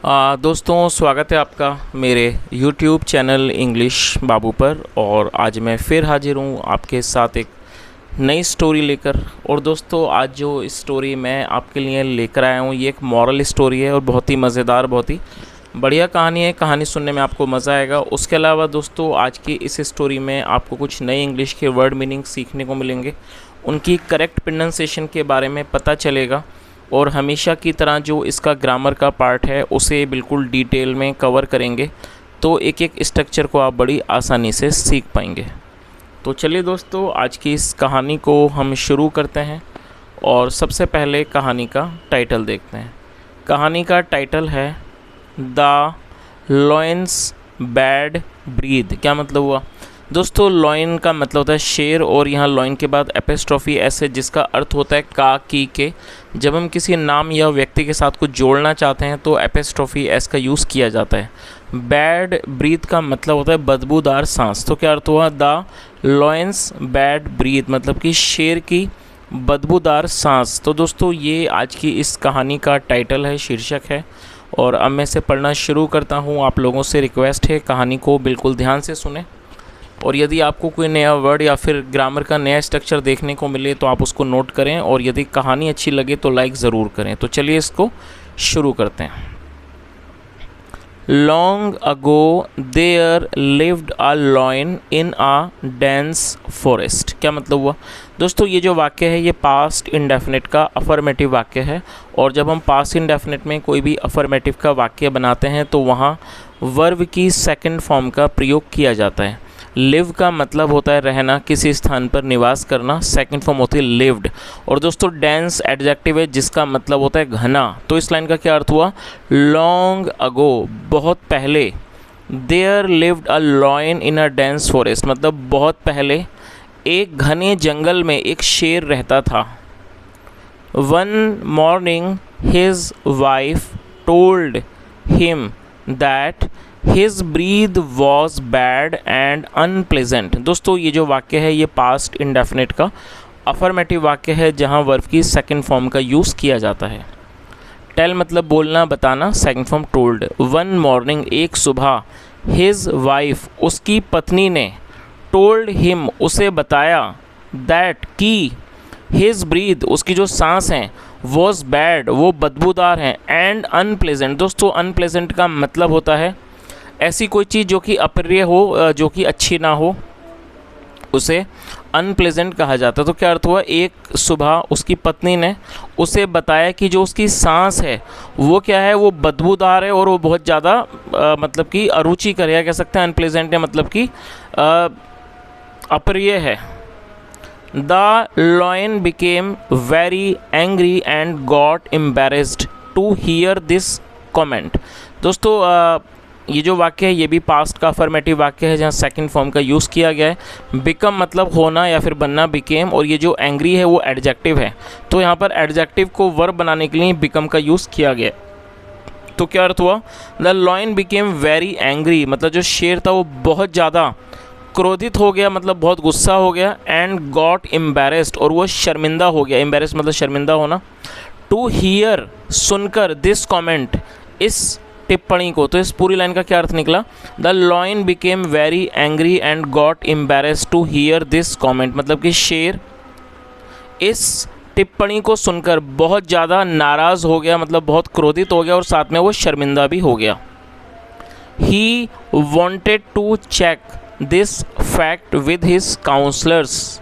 दोस्तों, स्वागत है आपका मेरे YouTube चैनल इंग्लिश बाबू पर। और आज मैं फिर हाजिर हूँ आपके साथ एक नई स्टोरी लेकर। और दोस्तों, आज जो स्टोरी मैं आपके लिए लेकर आया हूँ ये एक मॉरल स्टोरी है और बहुत ही मज़ेदार, बहुत ही बढ़िया कहानी है। कहानी सुनने में आपको मज़ा आएगा। उसके अलावा दोस्तों, आज की इस स्टोरी में आपको कुछ नए इंग्लिश के वर्ड मीनिंग सीखने को मिलेंगे, उनकी करेक्ट प्रोनाउंसिएशन के बारे में पता चलेगा। और हमेशा की तरह जो इसका ग्रामर का पार्ट है उसे बिल्कुल डिटेल में कवर करेंगे, तो एक एक स्ट्रक्चर को आप बड़ी आसानी से सीख पाएंगे। तो चलिए दोस्तों, आज की इस कहानी को हम शुरू करते हैं। और सबसे पहले कहानी का टाइटल देखते हैं। कहानी का टाइटल है द लॉयंस बैड ब्रीद। क्या मतलब हुआ दोस्तों? लॉयन का मतलब होता है शेर, और यहाँ लॉयन के बाद एपिस्ट्रॉफी एस है जिसका अर्थ होता है का की के। जब हम किसी नाम या व्यक्ति के साथ कुछ जोड़ना चाहते हैं तो एपिस्ट्रॉफी एस का यूज़ किया जाता है। बैड ब्रीथ का मतलब होता है बदबूदार सांस। तो क्या अर्थ हुआ? द लॉयंस बैड ब्रीथ मतलब कि शेर की बदबूदार सांस। तो दोस्तों, ये आज की इस कहानी का टाइटल है, शीर्षक है। और अब मैं इसे पढ़ना शुरू करता हूँ। आप लोगों से रिक्वेस्ट है, कहानी को बिल्कुल ध्यान से सुने। और यदि आपको कोई नया वर्ड या फिर ग्रामर का नया स्ट्रक्चर देखने को मिले तो आप उसको नोट करें, और यदि कहानी अच्छी लगे तो लाइक ज़रूर करें। तो चलिए इसको शुरू करते हैं। Long ago there lived a lion in a dense forest. क्या मतलब हुआ दोस्तों? ये जो वाक्य है ये पास्ट इंडेफिनिट का अफर्मेटिव वाक्य है। और जब हम पास्ट इंडेफिनिट में कोई भी अफर्मेटिव का वाक्य बनाते हैं तो वहाँ वर्ब की सेकंड फॉर्म का प्रयोग किया जाता है। लिव का मतलब होता है रहना, किसी स्थान पर निवास करना। सेकंड फॉर्म होती है लिव्ड। और दोस्तों, डेंस एडजेक्टिव है जिसका मतलब होता है घना। तो इस लाइन का क्या अर्थ हुआ? लॉन्ग अगो, बहुत पहले। There lived a lion in a dense forest मतलब बहुत पहले एक घने जंगल में एक शेर रहता था। One morning his wife told him that his breath was bad and unpleasant. दोस्तों, ये जो वाक्य है ये पास्ट इंडेफिनिट का अफर्मेटिव वाक्य है जहाँ वर्ब की सेकंड फॉर्म का यूज़ किया जाता है। टेल मतलब बोलना, बताना, second form told. One morning एक सुबह, हिज वाइफ उसकी पत्नी ने, टोल्ड हिम उसे बताया, दैट की हिज ब्रीथ उसकी जो सांस हैं, वॉज बैड वो बदबूदार हैं, एंड अनप्लेजेंट। दोस्तों, अनप्लेजेंट का मतलब होता है ऐसी कोई चीज़ जो कि अप्रिय हो, जो कि अच्छी ना हो, उसे अनप्लेजेंट कहा जाता है। तो क्या अर्थ हुआ? एक सुबह उसकी पत्नी ने उसे बताया कि जो उसकी सांस है वो क्या है, वो बदबूदार है और वो बहुत ज़्यादा मतलब कि अरुचिकर है, कह सकते हैं। अनप्लेजेंट है मतलब कि अप्रिय है। The lion became very angry and got embarrassed to hear this comment. दोस्तों, ये जो वाक्य है ये भी पास्ट का अफर्मेटिव वाक्य है जहाँ सेकंड फॉर्म का यूज़ किया गया है। बिकम मतलब होना या फिर बनना, बिकेम। और ये जो एंग्री है वो एडजेक्टिव है, तो यहाँ पर एडजेक्टिव को वर्ब बनाने के लिए बिकम का यूज़ किया गया। तो क्या अर्थ हुआ? The lion became very angry मतलब जो शेर था वो बहुत ज़्यादा क्रोधित हो गया, मतलब बहुत गुस्सा हो गया। एंड गॉट एम्बेरेस्ड और वो शर्मिंदा हो गया। एम्बेरेस्ड मतलब शर्मिंदा होना। टू हियर सुनकर, दिस कॉमेंट इस टिप्पणी को। तो इस पूरी लाइन का क्या अर्थ निकला? The lion became very angry and got embarrassed to hear this comment मतलब कि शेर इस टिप्पणी को सुनकर बहुत ज़्यादा नाराज़ हो गया, मतलब बहुत क्रोधित हो गया, और साथ में वो शर्मिंदा भी हो गया। He wanted to check this fact with his counsellors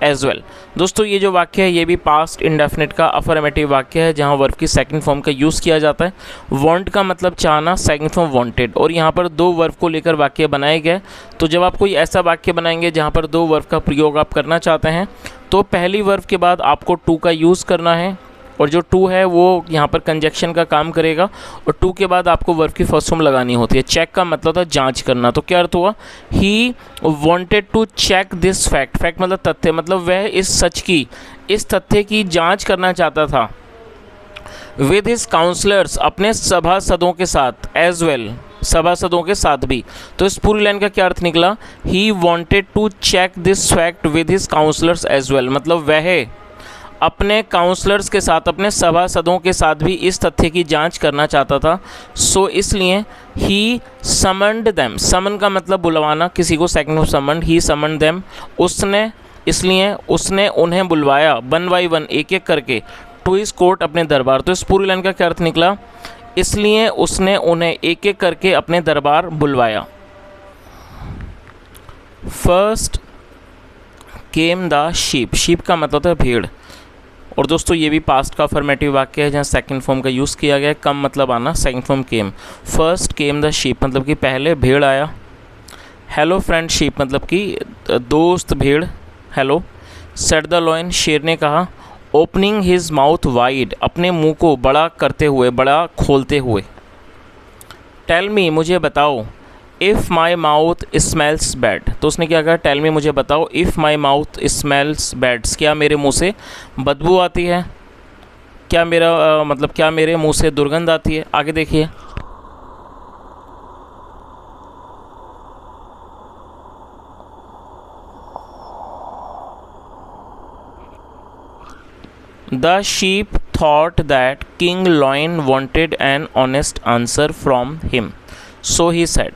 as well. दोस्तों, ये जो वाक्य है ये भी पास्ट इंडेफिनिट का अफर्मेटिव वाक्य है जहाँ वर्ब की सेकंड फॉर्म का यूज़ किया जाता है। वांट का मतलब चाहना, सेकंड फॉर्म वांटेड। और यहाँ पर दो वर्ब को लेकर वाक्य बनाए गए। तो जब आप कोई ऐसा वाक्य बनाएंगे जहाँ पर दो वर्ब का प्रयोग आप करना चाहते हैं तो पहली वर्ब के बाद आपको टू का यूज़ करना है, और जो टू है वो यहाँ पर कंजक्शन का काम करेगा। और टू के बाद आपको वर्ब की फर्स्ट फॉर्म लगानी होती है। चेक का मतलब था जांच करना। तो क्या अर्थ हुआ? He wanted to check this fact. Fact मतलब तथ्य, मतलब वह इस तथ्य की जांच करना चाहता था। विद हिज काउंसलर्स अपने सभासदों के साथ, एज वेल सभासदों के साथ भी। तो इस पूरी लाइन का क्या अर्थ निकला? He wanted to check this fact with his counsellors as well मतलब वह अपने काउंसलर्स के साथ, अपने सभासदों के साथ भी इस तथ्य की जांच करना चाहता था। सो इसलिए ही समन्ड देम, समन का मतलब बुलवाना किसी को, second of summoned, he summoned them, इसलिए उसने उन्हें बुलवाया, 1 by 1 एक एक करके, टू हिज कोर्ट अपने दरबार। तो इस पूरी लाइन का क्या अर्थ निकला, इसलिए उसने उन्हें एक एक करके अपने दरबार बुलवाया। First came the sheep, sheep का मतलब होता है भेड़। और दोस्तों ये भी पास्ट का अफर्मेटिव वाक्य है जहाँ सेकंड फॉर्म का यूज़ किया गया है, कम मतलब आना, second form came. First came the sheep मतलब कि पहले भेड़ आया। हेलो फ्रेंड शीप मतलब कि दोस्त भेड़, हेलो। सेड द लॉयन, शेर ने कहा। ओपनिंग हिज माउथ वाइड, अपने मुंह को बड़ा करते हुए, बड़ा खोलते हुए। टेल मी, मुझे बताओ। If my mouth smells bad, तो उसने क्या कहा, टेल मी मुझे बताओ, if my mouth smells bad, क्या मेरे मुंह से बदबू आती है, क्या मेरा मतलब क्या मेरे मुंह से दुर्गंध आती है। आगे देखिए, the sheep thought that king lion wanted an honest answer from him, so he said.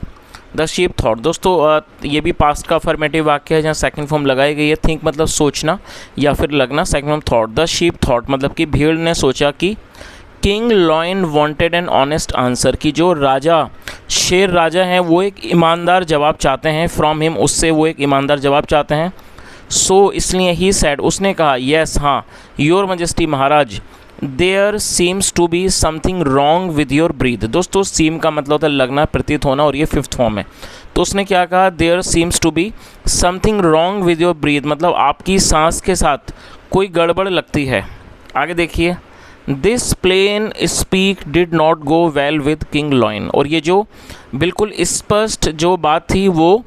The sheep thought, दोस्तों ये भी पास्ट का अफर्मेटिव वाक्य है जहाँ सेकंड फॉर्म लगाई गई है। थिंक मतलब सोचना या फिर लगना, second form thought. The sheep thought मतलब कि भीड़ ने सोचा कि king lion wanted an honest answer, कि जो राजा, शेर राजा हैं, वो एक ईमानदार जवाब चाहते हैं, फ्रॉम हिम, उससे वो एक ईमानदार जवाब चाहते हैं। सो इसलिए ही सेड, उसने कहा, येस हाँ, योर मजेस्टी महाराज, there seems to be something wrong with your breath. दोस्तों सीम का मतलब होता है लगना, प्रतीत होना, और ये फिफ्थ फॉर्म है। तो उसने क्या कहा, there seems to be something wrong with your breath, मतलब आपकी सांस के साथ कोई गड़बड़ लगती है। आगे देखिए, this plain speak did not go well with king lion, और ये जो बिल्कुल स्पष्ट जो बात थी वो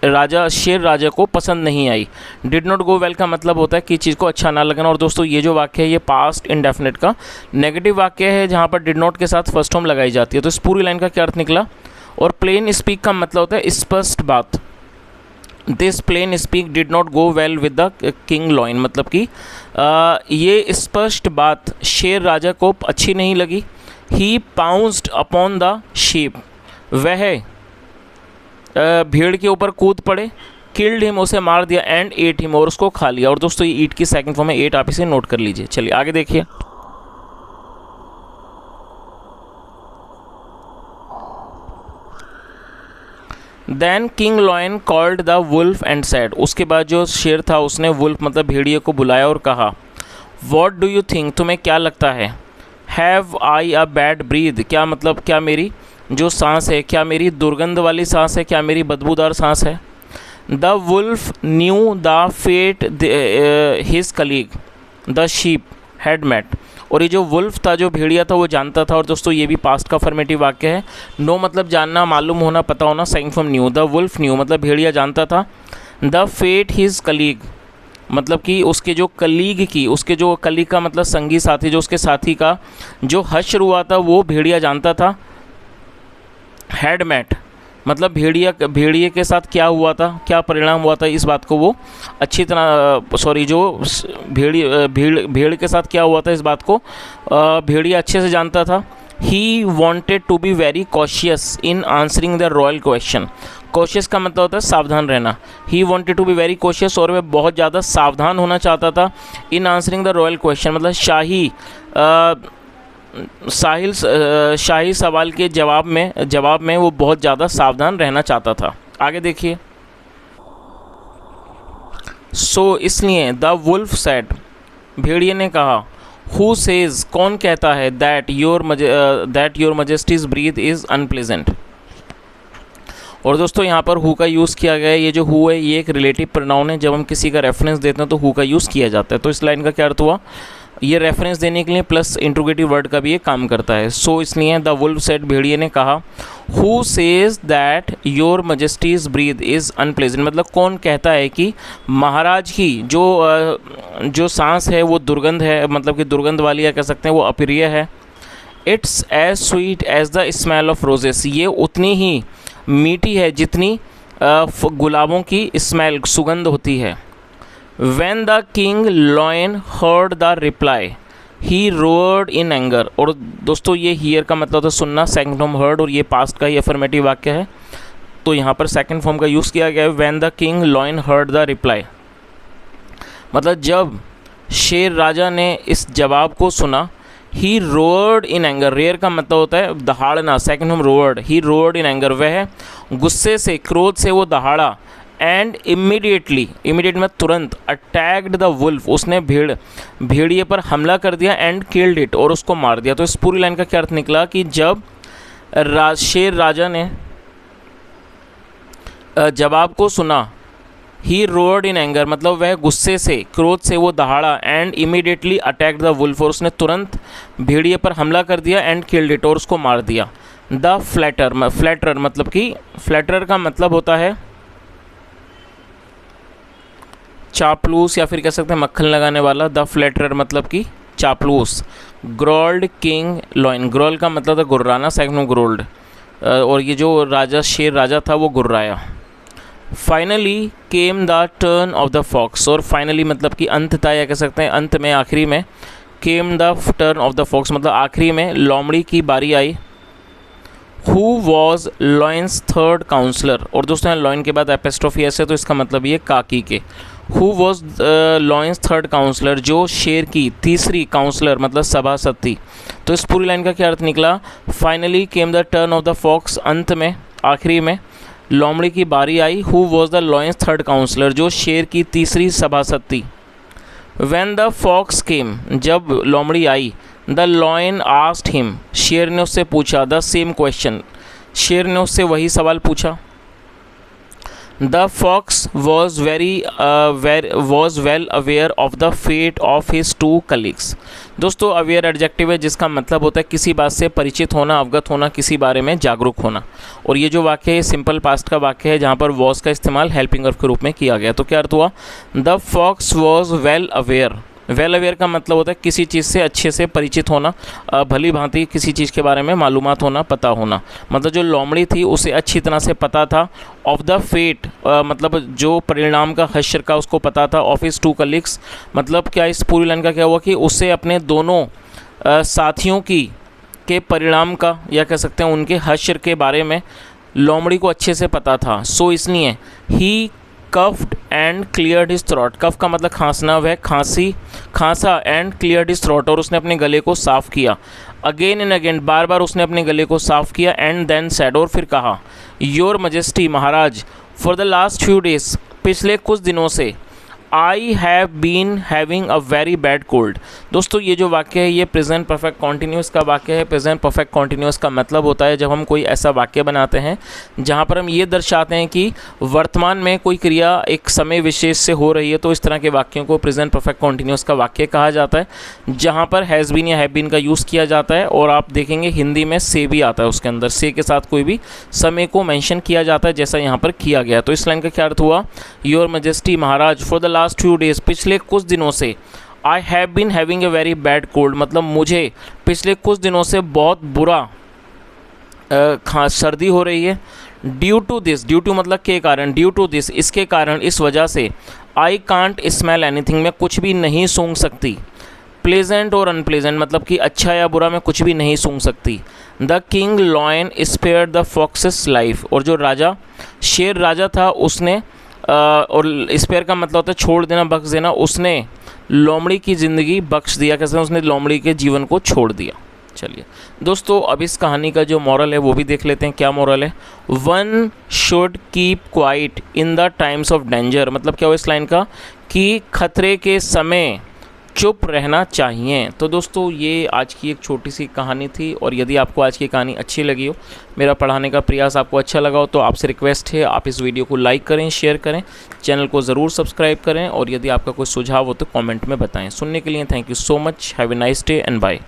राजा, शेर राजा को पसंद नहीं आई। डिड नॉट गो वेल का मतलब होता है कि चीज़ को अच्छा ना लगना। और दोस्तों ये जो वाक्य है ये पास्ट इंडेफिनिट का नेगेटिव वाक्य है जहाँ पर डिड नॉट के साथ फर्स्ट फॉर्म लगाई जाती है। तो इस पूरी लाइन का क्या अर्थ निकला। और प्लेन स्पीक का मतलब होता है स्पष्ट बात। This plain speak did not go well with the king lion, मतलब कि ये स्पष्ट बात शेर राजा को अच्छी नहीं लगी। ही पाउंस्ड अपॉन द शीप, वह भेड़ के ऊपर कूद पड़े। किल्ड हिम, उसे मार दिया। एंड एट हिम, और उसको खा लिया। और दोस्तों ये ईट की सेकंड फॉर्म है, एट आप इसे नोट कर लीजिए। चलिए आगे देखिए, then king lion called the wolf and said, उसके बाद जो शेर था उसने वुल्फ मतलब भेड़िए को बुलाया और कहा, वॉट डू यू थिंक, तुम्हें क्या लगता है, have I a bad breath, क्या मतलब क्या मेरी जो सांस है, क्या मेरी दुर्गंध वाली सांस है, क्या मेरी बदबूदार सांस है। The wolf knew the fate his colleague the sheep had met, और ये जो वुल्फ था, जो भेड़िया था, वो जानता था। और दोस्तों ये भी पास्ट का अफर्मेटिव वाक्य है। नो मतलब जानना, मालूम होना, पता होना, second form knew. The wolf knew मतलब भेड़िया जानता था। द फेट हिज कलीग मतलब कि उसके जो कलीग की, उसके जो कलीग का मतलब संगी साथी, जो उसके साथी का जो हश्र हुआ था वो भेड़िया जानता था। हैड मेट मतलब भेड़िए के साथ क्या हुआ था, क्या परिणाम हुआ था, इस बात को वो अच्छी तरह जो भेड़ के साथ क्या हुआ था, इस बात को भेड़िया अच्छे से जानता था। He wanted to be very cautious in answering the royal question. Cautious का मतलब होता है सावधान रहना। He wanted to be very cautious, और वह बहुत ज़्यादा सावधान होना चाहता था। In answering the royal question मतलब शाही सवाल के जवाब में वो बहुत ज़्यादा सावधान रहना चाहता था। आगे देखिए, सो इसलिए द वुल्फ सेड, भेड़िए ने कहा, हु सेज कौन कहता है, that your majesty's breath is unpleasant. और दोस्तों यहाँ पर हु का यूज़ किया गया है। ये जो हु है ये एक रिलेटिव प्रोनाउन है। जब हम किसी का रेफरेंस देते हैं तो हु का यूज़ किया जाता है। तो इस लाइन का क्या अर्थ हुआ, ये रेफरेंस देने के लिए प्लस इंट्रोगेटिव वर्ड का भी ये काम करता है। सो इसलिए द वुल्फ सेड, भेड़िए ने कहा, who says that your majesty's breath is unpleasant मतलब कौन कहता है कि महाराज की जो सांस है वो दुर्गंध है, मतलब कि दुर्गंध वाली, या कह सकते हैं वो अप्रिय है। It's as sweet as the smell of roses, ये उतनी ही मीठी है जितनी गुलाबों की स्मेल, सुगंध होती है। When the king lion heard the reply he roared in anger. और दोस्तों ये हियर का मतलब होता है सुनना, सेकंड फॉर्म हर्ड, और ये पास्ट का ही अफर्मेटिव वाक्य है, तो यहाँ पर सेकंड फॉर्म का यूज़ किया गया है। When the king lion heard the reply, मतलब जब शेर राजा ने इस जवाब को सुना। ही रोअर्ड इन एंगर, रेयर का मतलब होता है दहाड़ना, second form roared. He roared in anger, वह गुस्से से, क्रोध से वो दहाड़ा। एंड इमीडिएटली, इमीडिएट में तुरंत, अटैक्ड द वुल्फ, उसने भेड़िए पर हमला कर दिया। एंड किल्ड इट, और उसको मार दिया। तो इस पूरी लाइन का क्या अर्थ निकला कि जब शेर राजा ने जवाब को सुना, ही रोअर्ड इन एंगर, मतलब वह गुस्से से, क्रोध से वो दहाड़ा। And immediately attacked the wolf, और उसने तुरंत भेड़िए पर हमला कर दिया। एंड किल्ड इट, और उसको मार दिया। द फ्लैटरर, मतलब कि फ्लैटरर का मतलब होता है चापलूस, या फिर कह सकते हैं मक्खन लगाने वाला। द फ्लैटरर मतलब कि चापलूस। ग्रोल्ड किंग लॉयन, ग्रोल का मतलब था गुर्राना, सेकंड ग्रोल्ड, और ये जो राजा, शेर राजा था, वो गुर्राया। Finally came the turn of the fox, और फाइनली मतलब कि अंत था, या कह सकते हैं अंत में, आखिरी में। Came the turn of the fox मतलब आखिरी में लोमड़ी की बारी आई। Who was lion's third counsellor, और दोस्तों यहाँ लॉयन के बाद एपिस्ट्रोफी एस है, तो इसका मतलब ये काकी के। Who was lion's third counsellor, जो शेर की तीसरी काउंसलर मतलब सभासद थी। तो इस पूरी लाइन का क्या अर्थ निकला? Finally came the turn of the fox, अंत में, आखिरी में लोमड़ी की बारी आई। Who was the lion's third counsellor, जो शेर की तीसरी सभासद थी। व्हेन द फॉक्स केम, जब लोमड़ी आई। द लॉयन आस्क्ड हिम, शेर ने उससे पूछा। द सेम क्वेश्चन, शेर ने उससे वही सवाल पूछा। The fox was well aware of the fate of his two colleagues. दोस्तों अवेयर एडजेक्टिव है जिसका मतलब होता है किसी बात से परिचित होना, अवगत होना, किसी बारे में जागरूक होना। और ये जो वाक्य है सिंपल पास्ट का वाक्य है जहाँ पर वॉज का इस्तेमाल हेल्पिंग वर्ब के रूप में किया गया। तो क्या अर्थ हुआ? The fox was well aware. Well aware का मतलब होता है किसी चीज़ से अच्छे से परिचित होना, भली भांति किसी चीज़ के बारे में मालूमात होना, पता होना। मतलब जो लोमड़ी थी उसे अच्छी तरह से पता था। ऑफ द फेट मतलब जो परिणाम का, हश्र का उसको पता था। ऑफ हिज टू कलीग्स मतलब क्या, इस पूरी लाइन का क्या हुआ कि उसे अपने दोनों साथियों के परिणाम का, या कह सकते हैं उनके हश्र के बारे में लोमड़ी को अच्छे से पता था। सो इसलिए ही cuffed and cleared his throat. कफ का मतलब खांसना, वह खांसा एंड क्लियर्ड हिज थ्रोट, और उसने अपने गले को साफ़ किया। अगेन एंड अगेन, बार बार उसने अपने गले को साफ़ किया। एंड देन सेड, और फिर कहा, योर मजेस्टी, महाराज, for the last few days, पिछले कुछ दिनों से, I have been having a very bad cold. दोस्तों ये जो वाक्य है ये प्रेजेंट परफेक्ट कॉन्टिन्यूस का वाक्य है। प्रेजेंट परफेक्ट कॉन्टिन्यूस का मतलब होता है जब हम कोई ऐसा वाक्य बनाते हैं जहाँ पर हम ये दर्शाते हैं कि वर्तमान में कोई क्रिया एक समय विशेष से हो रही है, तो इस तरह के वाक्यों को प्रेजेंट परफेक्ट कॉन्टिन्यूस का वाक्य कहा जाता है, जहाँ पर हैज़ बीन या हैव बीन का यूज़ किया जाता है। और आप देखेंगे हिंदी में से भी आता है, उसके अंदर से के साथ कोई भी समय को मेंशन किया जाता है, जैसा यहाँ पर किया गया। तो इस लाइन का क्या अर्थ हुआ? योर मैजेस्टी, महाराज, for the last few days, पिछले कुछ दिनों से, I have been having a very bad cold, मतलब मुझे पिछले कुछ दिनों से बहुत बुरा सर्दी हो रही है। Due to this, due to मतलब के कारण, ड्यू टू दिस इसके कारण, इस वजह से, आई कांट स्मेल एनीथिंग मैं कुछ भी नहीं सूंघ सकती। प्लेजेंट और अनप्लेजेंट मतलब कि अच्छा या बुरा मैं कुछ भी नहीं सूंघ सकती। The king lion spared the foxes life, और जो राजा, शेर राजा था, उसने और स्पेयर का मतलब होता है छोड़ देना, बख्श देना, उसने लोमड़ी की ज़िंदगी बख्श दिया। कैसे? उसने लोमड़ी के जीवन को छोड़ दिया। चलिए दोस्तों अब इस कहानी का जो मॉरल है वो भी देख लेते हैं। क्या मॉरल है? One should keep quiet in the times of danger. मतलब क्या हुआ इस लाइन का कि खतरे के समय चुप रहना चाहिए। तो दोस्तों ये आज की एक छोटी सी कहानी थी, और यदि आपको आज की कहानी अच्छी लगी हो, मेरा पढ़ाने का प्रयास आपको अच्छा लगा हो, तो आपसे रिक्वेस्ट है आप इस वीडियो को लाइक करें, शेयर करें, चैनल को ज़रूर सब्सक्राइब करें, और यदि आपका कोई सुझाव हो तो कमेंट में बताएं। सुनने के लिए thank you so much. Have a nice day and bye.